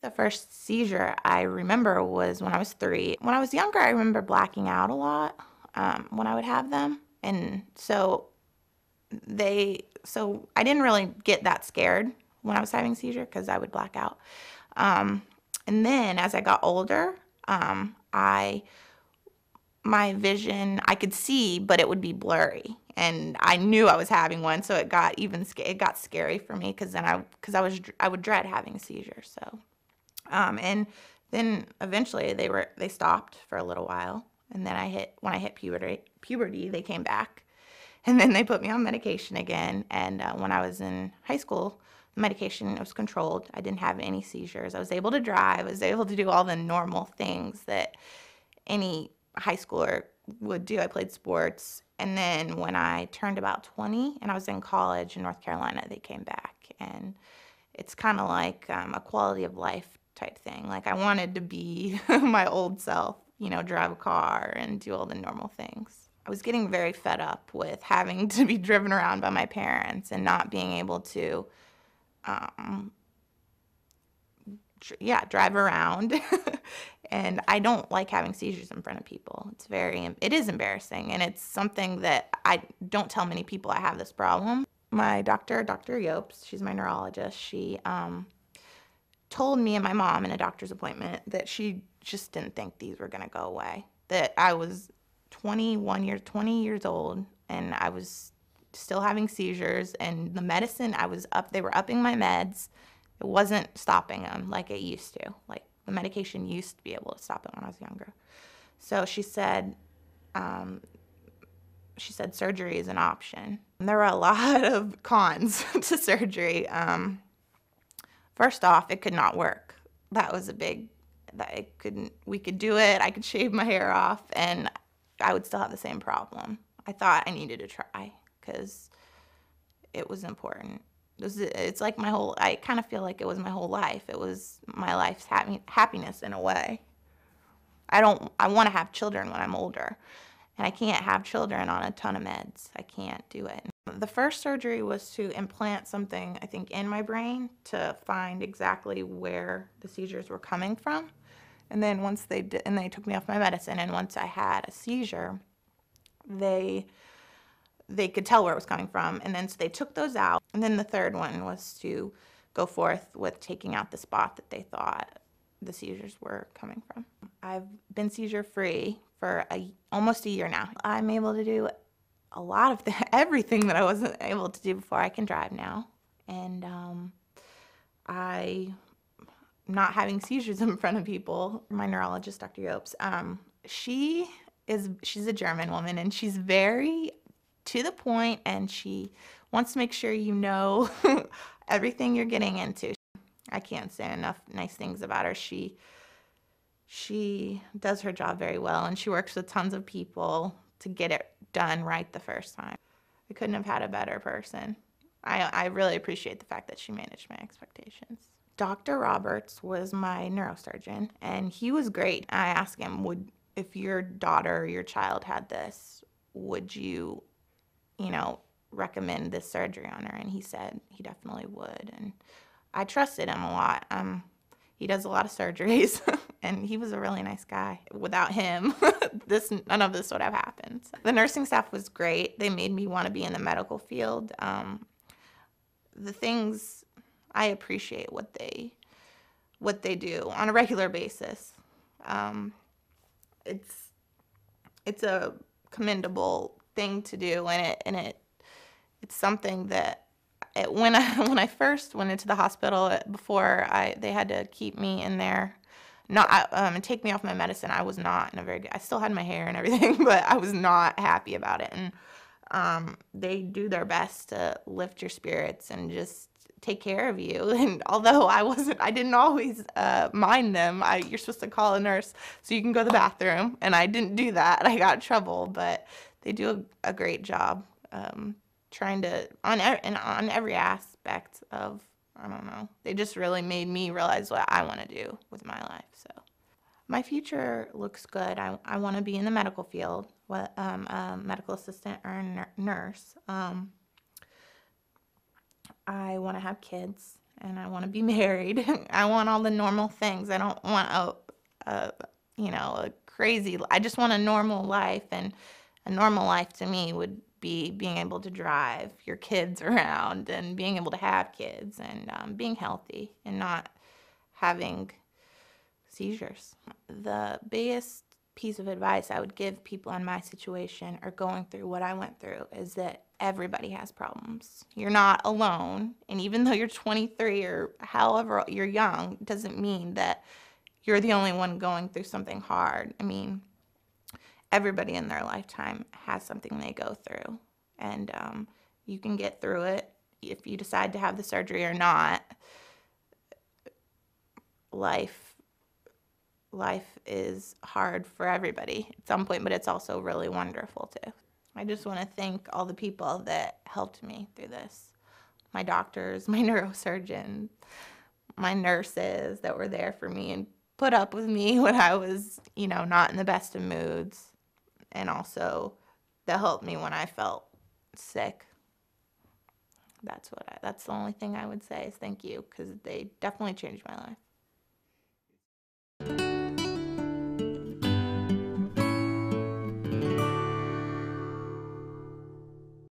The first seizure I remember was when I was 3. When I was younger, I remember blacking out a lot when I would have them. And so I didn't really get that scared when I was having a seizure because I would black out. And then as I got older, my vision, I could see, but it would be blurry. And I knew I was having one, so it got scary for me because I would dread having a seizure. So, and then eventually they stopped for a little while, and then when I hit puberty, they came back, and then they put me on medication again. And when I was in high school, the medication was controlled. I didn't have any seizures. I was able to drive. I was able to do all the normal things that any high schooler would do. I played sports. And then when I turned about 20 and I was in college in North Carolina, they came back. And it's kind of like a quality of life type thing. Like I wanted to be my old self, drive a car and do all the normal things. I was getting very fed up with having to be driven around by my parents and not being able to drive around. And I don't like having seizures in front of people. It is embarrassing, and it's something that I don't tell many people I have this problem. My doctor, Dr. Yopes, she's my neurologist, she told me and my mom in a doctor's appointment that she just didn't think these were going to go away. That I was 20 years old, and I was still having seizures, and the medicine they were upping my meds. It wasn't stopping them like it used to. Like the medication used to be able to stop it when I was younger. So she said surgery is an option. And there were a lot of cons to surgery. First off, it could not work. That was we could do it. I could shave my hair off and I would still have the same problem. I thought I needed to try because it was important. It's like I kind of feel like it was my whole life. It was my life's happiness in a way. I want to have children when I'm older, and I can't have children on a ton of meds. I can't do it. The first surgery was to implant something, I think, in my brain to find exactly where the seizures were coming from. And then once they took me off my medicine, and once I had a seizure, they could tell where it was coming from, and then so they took those out. And then the third one was to go forth with taking out the spot that they thought the seizures were coming from. I've been seizure-free for almost a year now. I'm able to do a lot of everything that I wasn't able to do before. I can drive now, and I'm not having seizures in front of people. My neurologist, Dr. Yopes, she's a German woman, and she's very to the point, and she wants to make sure you know everything you're getting into. I can't say enough nice things about her. She does her job very well, and she works with tons of people to get it done right the first time. I couldn't have had a better person. I really appreciate the fact that she managed my expectations. Dr. Roberts was my neurosurgeon, and he was great. I asked him, if your daughter or your child had this, would you recommend this surgery on her? And he said he definitely would, and I trusted him a lot. He does a lot of surgeries, and he was a really nice guy. Without him, none of this would have happened. The nursing staff was great. They made me want to be in the medical field. The things I appreciate what they do on a regular basis. It's a commendable thing to do, and it's something that when I first went into the hospital before they had to keep me in there, and take me off my medicine, I was not in a very good. I still had my hair and everything, but I was not happy about it. And they do their best to lift your spirits and just take care of you. And although I didn't always mind them. You're supposed to call a nurse so you can go to the bathroom, and I didn't do that. I got in trouble, but they do a great job trying to on every aspect of, I don't know. They just really made me realize what I want to do with my life. So my future looks good. I want to be in the medical field, a medical assistant or a nurse. I want to have kids, and I want to be married. I want all the normal things. I don't want a a crazy. I just want a normal life, and a normal life to me would be being able to drive your kids around and being able to have kids and being healthy and not having seizures. The biggest piece of advice I would give people in my situation or going through what I went through is that everybody has problems. You're not alone, and even though you're 23 or however you're young, it doesn't mean that you're the only one going through something hard. I mean, everybody in their lifetime has something they go through, and you can get through it if you decide to have the surgery or not. Life is hard for everybody at some point, but it's also really wonderful too. I just want to thank all the people that helped me through this. My doctors, my neurosurgeon, my nurses that were there for me and put up with me when I was, not in the best of moods, and also that helped me when I felt sick. That's the only thing I would say is thank you, because they definitely changed my life.